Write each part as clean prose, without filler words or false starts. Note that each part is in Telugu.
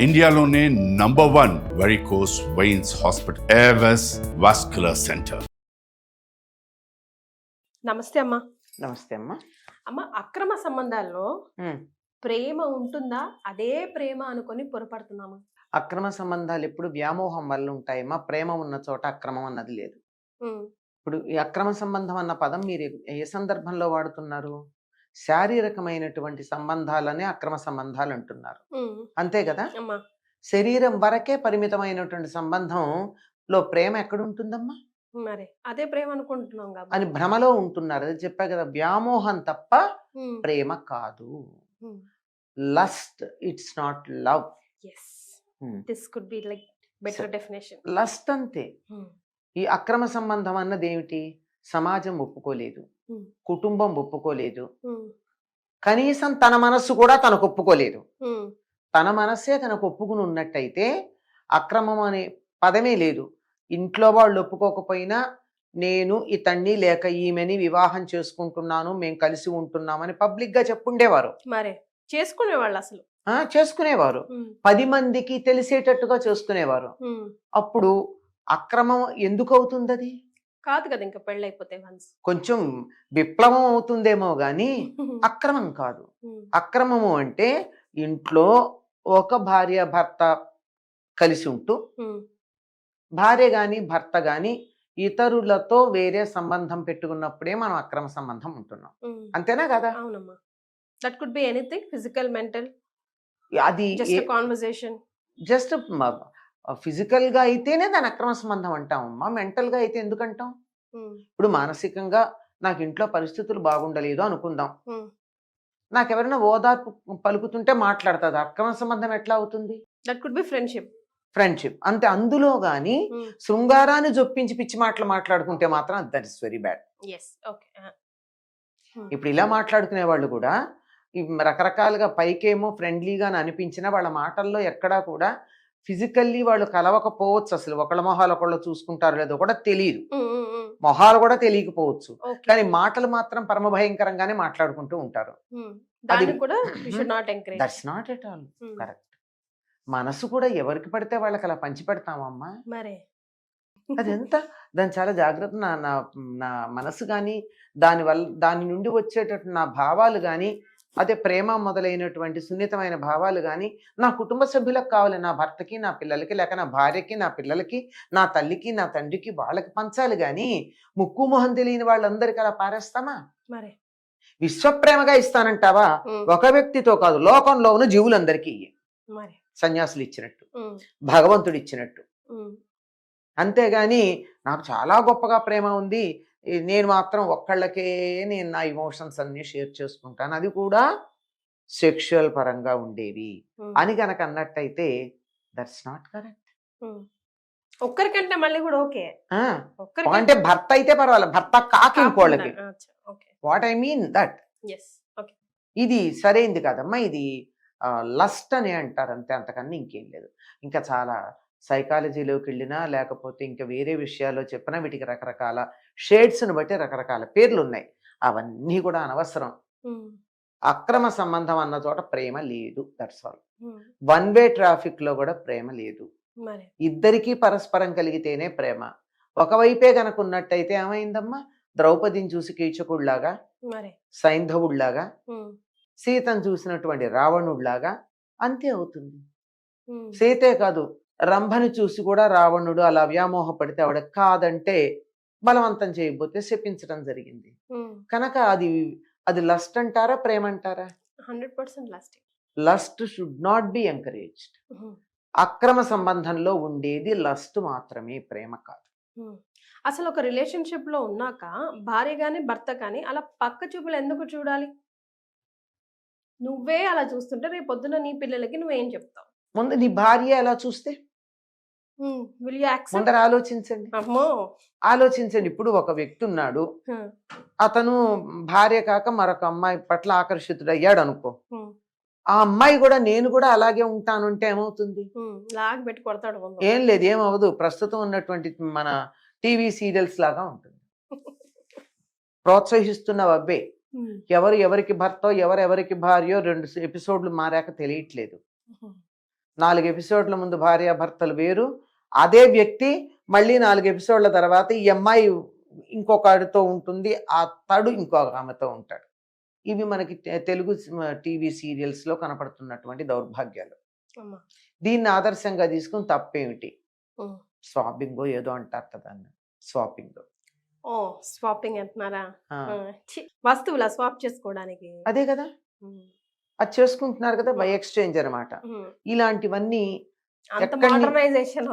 ఇండియాలోనే #1 varicose veins hospital Avis vascular centre. నమస్తే అమ్మా. నమస్తే అమ్మా. అమ్మ, అక్రమ సంబంధాల్లో ప్రేమ ఉంటుందా? అదే ప్రేమ అనుకొని పొరపడుతున్నామా? అక్రమ సంబంధాలు ఎప్పుడు వ్యామోహం వల్ల ఉంటాయమ్మా. ప్రేమ ఉన్న చోట అక్రమం అన్నది లేదు. ఇప్పుడు ఈ అక్రమ సంబంధం అన్న పదం మీరు ఏ సందర్భంలో వాడుతున్నారు? శారీరకమైనటువంటి సంబంధాలనే అక్రమ సంబంధాలు అంటున్నారు, అంతే కదా? శరీరం వరకే పరిమితమైనటువంటి సంబంధంలో ప్రేమ ఎక్కడుంటుందమ్మా? మరి అదే ప్రేమ అనుకుంటున్నాం అని భ్రమలో ఉంటున్నారు. అది చెప్పా కదా, వ్యామోహం తప్ప ప్రేమ కాదు. Lust, it's not love. This could be like better definition. Lust అంతే. ఈ అక్రమ సంబంధం అన్నది ఏమిటి? సమాజం ఒప్పుకోలేదు, కుటుంబం ఒప్పుకోలేదు, కనీసం తన మనస్సు కూడా తనకు ఒప్పుకోలేదు. తన మనస్సే తనకు ఒప్పుకుని ఉన్నట్టయితే అక్రమం అనే పదమే లేదు. ఇంట్లో వాళ్ళు ఒప్పుకోకపోయినా నేను ఇతన్ని లేక ఈమెని వివాహం చేసుకుంటున్నాను, మేము కలిసి ఉంటున్నామని పబ్లిక్ గా చెప్పుండేవారు. మరే చేసుకునేవాళ్ళు, అసలు చేసుకునేవారు. 10 మందికి తెలిసేటట్టుగా చేసుకునేవారు. అప్పుడు అక్రమం ఎందుకు అవుతుంది? అది కాదు కదా, ఇంకా పెళ్ళి అయిపోతే కొంచెం విప్లవం అవుతుందేమో గాని అక్రమం కాదు. అక్రమము అంటే ఇంట్లో ఒక భార్య భర్త కలిసి ఉంటూ భార్య గాని భర్త గాని ఇతరులతో వేరే సంబంధం పెట్టుకున్నప్పుడే మనం అక్రమ సంబంధం ఉంటున్నాం, అంతేనా కదా? అవునమ్మా. That could be anything, physical, mental. అది కాన్వర్సేషన్. జస్ట్ ఫిజికల్ గా అయితేనే దాని అక్రమ సంబంధం అంటామమ్మా. మెంటల్ గా అయితే ఎందుకంటాం? ఇప్పుడు మానసికంగా నాకు ఇంట్లో పరిస్థితులు బాగుండలేదు అనుకుందాం, నాకెవరైనా ఓదార్పు పలుకుతుంటే మాట్లాడుతుంది, అక్రమ సంబంధం ఎట్లా అవుతుంది? That could be friendship. Friendship అంతే. అందులో గాని శృంగారాన్ని జొప్పించి పిచ్చి మాటలు మాట్లాడుకుంటే మాత్రం దట్ ఇస్ వెరీ బ్యాడ్. ఇప్పుడు ఇలా మాట్లాడుకునే వాళ్ళు కూడా రకరకాలుగా పైకేమో ఫ్రెండ్లీగా అనిపించినా వాళ్ళ మాటల్లో ఎక్కడా కూడా ఫిజికల్లీ వాళ్ళు కలవకపోవచ్చు. అసలు ఒకళ్ళ మొహాలు ఒకళ్ళు చూసుకుంటారు లేదో కూడా తెలియదు, మొహాలు కూడా తెలియకపోవచ్చు, కానీ మాటలు మాత్రం పరమ భయంకరంగానే మాట్లాడుకుంటూ ఉంటారు. That's not at all correct. మనసు కూడా ఎవరికి పడితే వాళ్ళకి అలా పంచి పెడతామమ్మా. అదెంత దాని చాలా జాగ్రత్త. నా మనసు కానీ దాని నుండి వచ్చేటట్టు నా భావాలు కానీ, అదే ప్రేమ మొదలైనటువంటి సున్నితమైన భావాలు కానీ నా కుటుంబ సభ్యులకు కావాలి, నా భర్తకి, నా పిల్లలకి, లేక నా భార్యకి, నా పిల్లలకి, నా తల్లికి, నా తండ్రికి, వాళ్ళకి పంచాలి. కానీ ముక్కు మొహం తెలియని వాళ్ళందరికీ అలా పారేస్తామా? విశ్వప్రేమగా ఇస్తానంటావా? ఒక వ్యక్తితో కాదు, లోకంలో ఉన్న జీవులందరికీ సన్యాసులు ఇచ్చినట్టు, భగవంతుడు ఇచ్చినట్టు. అంతేగాని నాకు చాలా గొప్పగా ప్రేమ ఉంది, నేను మాత్రం ఒక్కళ్ళకే నేను నా ఇమోషన్స్ అన్ని షేర్ చేసుకుంటాను, అది కూడా సెక్షువల్ పరంగా ఉండేవి అని గనక అన్నట్టయితే దట్స్ నాట్ కరెక్ట్. ఒక్కరికంటే మళ్ళీ కూడా ఓకే, అంటే భర్త అయితే పర్వాలేదు, భర్త కాకి ఇంకోళ్ళకి. వాట్ ఐ మీన్ దట్ ఇది సరైంది కాదమ్మా. ఇది లస్ట్ అని అంటారు అంతే, అంతకన్నా ఇంకేం లేదు. ఇంకా చాలా సైకాలజీలోకి వెళ్ళినా లేకపోతే ఇంకా వేరే విషయాల్లో చెప్పినా వీటికి రకరకాల షేడ్స్ని బట్టి రకరకాల పేర్లు ఉన్నాయి. అవన్నీ కూడా అనవసరం. అక్రమ సంబంధం అన్న చోట ప్రేమ లేదు, that's all. One way traffic లో కూడా ప్రేమ లేదు. ఇద్దరికీ పరస్పరం కలిగితేనే ప్రేమ. ఒకవైపే గనక ఉన్నట్టయితే ఏమైందమ్మా? ద్రౌపదిని చూసి కీచకుడిలాగా, సైంధవుడిలాగా, సీతను చూసినటువంటి రావణుడిలాగా అంతే అవుతుంది. సీతే కాదు, రంభని చూసి కూడా రావణుడు అలా వ్యామోహపడితే ఆవిడ కాదంటే బలవంతం చేయబోతే శపించడం జరిగింది. కనుక అది లస్ట్ అంటారా, ప్రేమ అంటారా? 100% lust. Lust should not be encouraged. అక్రమ సంబంధంలో ఉండేది లస్ట్ మాత్రమే, ప్రేమ కాదు. అసలు ఒక రిలేషన్షిప్ లో ఉన్నాక భార్య గాని భర్త కానీ అలా పక్క చూపులు ఎందుకు చూడాలి? నువ్వే అలా చూస్తుంటే రేపు పొద్దున నీ పిల్లలకి నువ్వేం చెప్తావు? ముందు నీ భార్య ఎలా చూస్తే ముందర ఆలోచించండి. ఇప్పుడు ఒక వ్యక్తి ఉన్నాడు, అతను భార్య కాక మరొక అమ్మాయి పట్ల ఆకర్షితుడయ్యాడు అనుకో, ఆ అమ్మాయి కూడా నేను కూడా అలాగే ఉంటాను అంటే ఏమవుతుంది? ఏం లేదు, ఏమవదు. ప్రస్తుతం ఉన్నటువంటి మన టీవీ సీరియల్స్ లాగా ఉంటుంది. ప్రోత్సహిస్తున్న అబ్బే ఎవరికి భర్తో ఎవరెవరికి భార్యో 2 ఎపిసోడ్లు మారాక తెలియట్లేదు. 4 ఎపిసోడ్ల ముందు భార్యాభర్తలు వేరు, అదే వ్యక్తి మళ్ళీ 4 ఎపిసోడ్ల తర్వాత ఈ అమ్మాయి ఇంకొకరితో ఉంటుంది, ఆ తడు ఇంకొక ఆమెతో ఉంటాడు. ఇవి మనకి తెలుగు టీవీ సీరియల్స్లో కనపడుతున్నటువంటి దౌర్భాగ్యాలు. దీన్ని ఆదర్శంగా తీసుకుని తప్పేమిటి? స్వాపింగ్ ఏదో అంటారు కదా, స్వాపింగ్. స్వాపింగ్ అంటున్నారా? వస్తువులా స్వాప్ చేసుకోవడానికి? అదే కదా, అది చేసుకుంటున్నారు కదా, బై ఎక్స్చేంజ్ అనమాట. ఇలాంటివన్నీ మోడర్నైజేషన్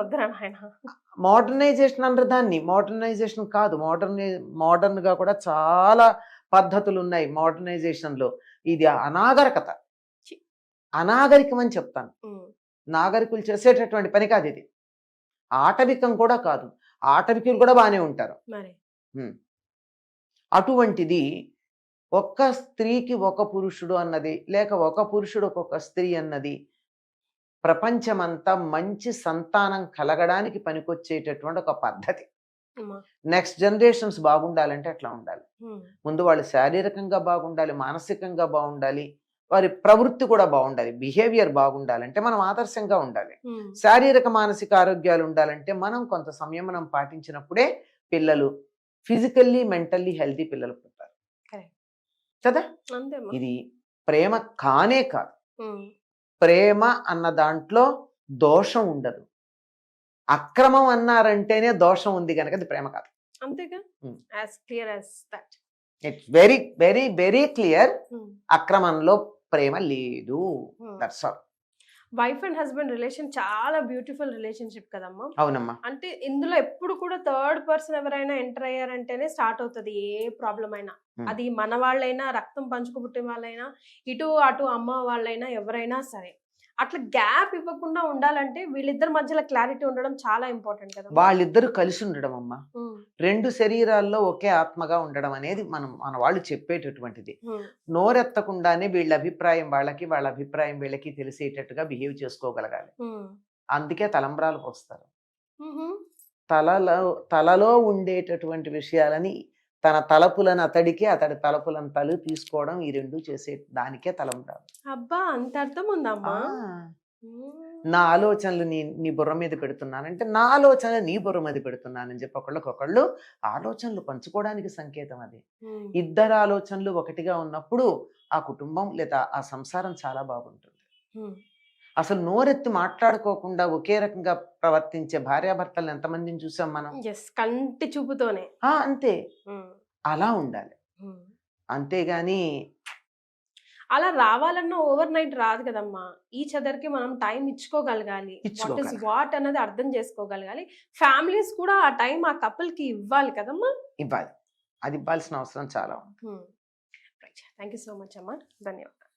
అన్నారు దాన్ని. మోడర్నైజేషన్ కాదు, మోడర్న్ గా కూడా చాలా పద్ధతులు ఉన్నాయి మోడర్నైజేషన్ లో. ఇది అనాగరికత, అనాగరికం అని చెప్తాను. నాగరికులు చేసేటటువంటి పని కాదు ఇది. ఆటవికం కూడా కాదు, ఆటవికులు కూడా బాగానే ఉంటారు. అటువంటిది ఒక్క స్త్రీకి ఒక పురుషుడు అన్నది, లేక ఒక పురుషుడు ఒక్కొక్క స్త్రీ అన్నది ప్రపంచమంతా మంచి సంతానం కలగడానికి పనికొచ్చేటటువంటి ఒక పద్ధతి. నెక్స్ట్ జనరేషన్స్ బాగుండాలంటే అట్లా ఉండాలి. ముందు వాళ్ళు శారీరకంగా బాగుండాలి, మానసికంగా బాగుండాలి, వారి ప్రవృత్తి కూడా బాగుండాలి, బిహేవియర్ బాగుండాలంటే మనం ఆదర్శంగా ఉండాలి. శారీరక మానసిక ఆరోగ్యాలు ఉండాలంటే మనం కొంత సంయమనం పాటించినప్పుడే పిల్లలు ఫిజికల్లీ మెంటల్లీ హెల్తీ పిల్లలు పుడతారు కదా. ఇది ప్రేమ కానే కాదు. ప్రేమ అన్న దాంట్లో దోషం ఉండదు. అక్రమం అన్నారంటేనే దోషం ఉంది కనుక అది ప్రేమ కాదు. It's very very very clear. అక్రమంలో ప్రేమ లేదు. That's all. Wife and husband relation చాలా బ్యూటిఫుల్ రిలేషన్షిప్ కదమ్మా. అవునమ్మా. అంటే ఇందులో ఎప్పుడు కూడా థర్డ్ పర్సన్ ఎవరైనా ఎంటర్ అయ్యారంటేనే స్టార్ట్ అవుతుంది ఏ ప్రాబ్లం అయినా. అది మన వాళ్ళైనా, రక్తం పంచుకుపుట్టిన వాళ్ళైనా, ఇటు అటు అమ్మ వాళ్ళైనా, ఎవరైనా సరే. అట్లా గ్యాప్ ఇవ్వకుండా ఉండాలంటే వీళ్ళిద్దరి మధ్యలో క్లారిటీ ఉండడం చాలా ఇంపార్టెంట్ కదా. వాళ్ళిద్దరు కలిసి ఉండడం అమ్మా, 2 శరీరాల్లో ఒకే ఆత్మగా ఉండడం అనేది మన వాళ్ళు చెప్పేటటువంటిది. నోరెత్తకుండానే వీళ్ళ అభిప్రాయం వాళ్ళకి, వాళ్ళ అభిప్రాయం వీళ్ళకి తెలిసేటట్టుగా బిహేవ్ చేసుకోగలగాలి. అందుకే తలంబ్రాలు పోస్తారు. తలలో ఉండేటటువంటి విషయాలని తన తలపులను అతడికి, అతడి తలపులను తలు తీసుకోవడం, ఈ 2 చేసే దానికే తలంబ్రాలు. అబ్బా, అంత అర్థం ఉందమ్మా. నా ఆలోచనలు నీ బుర్ర మీద పెడుతున్నానంటే నా ఆలోచనలు నీ బుర్ర మీద పెడుతున్నానని చెప్పి ఒకళ్ళకొకళ్ళు ఆలోచనలు పంచుకోవడానికి సంకేతం అది. ఇద్దరు ఆలోచనలు ఒకటిగా ఉన్నప్పుడు ఆ కుటుంబం లేదా ఆ సంసారం చాలా బాగుంటుంది. అసలు నోరెత్తి మాట్లాడుకోకుండా ఒకే రకంగా ప్రవర్తించే భార్యాభర్తలను ఎంతమందిని చూసాం మనం. కంటి చూపుతోనే. అంతే, అలా ఉండాలి. అంతేగాని అలా రావాలన్నా ఓవర్ నైట్ రాదు కదమ్మా. ఈచ్ అదర్ కి మనం టైం ఇచ్చుకోగలగాలి. వాట్ ఇస్ వాట్ అన్నది అర్థం చేసుకోగలగాలి. ఫ్యామిలీస్ కూడా ఆ టైం ఆ కపుల్ కి ఇవ్వాలి కదమ్మా. ఇవ్వాలి, అది ఇవ్వాల్సిన అవసరం చాలా ఉంది. థ్యాంక్ యూ సో మచ్ అమ్మా, ధన్యవాదాలు.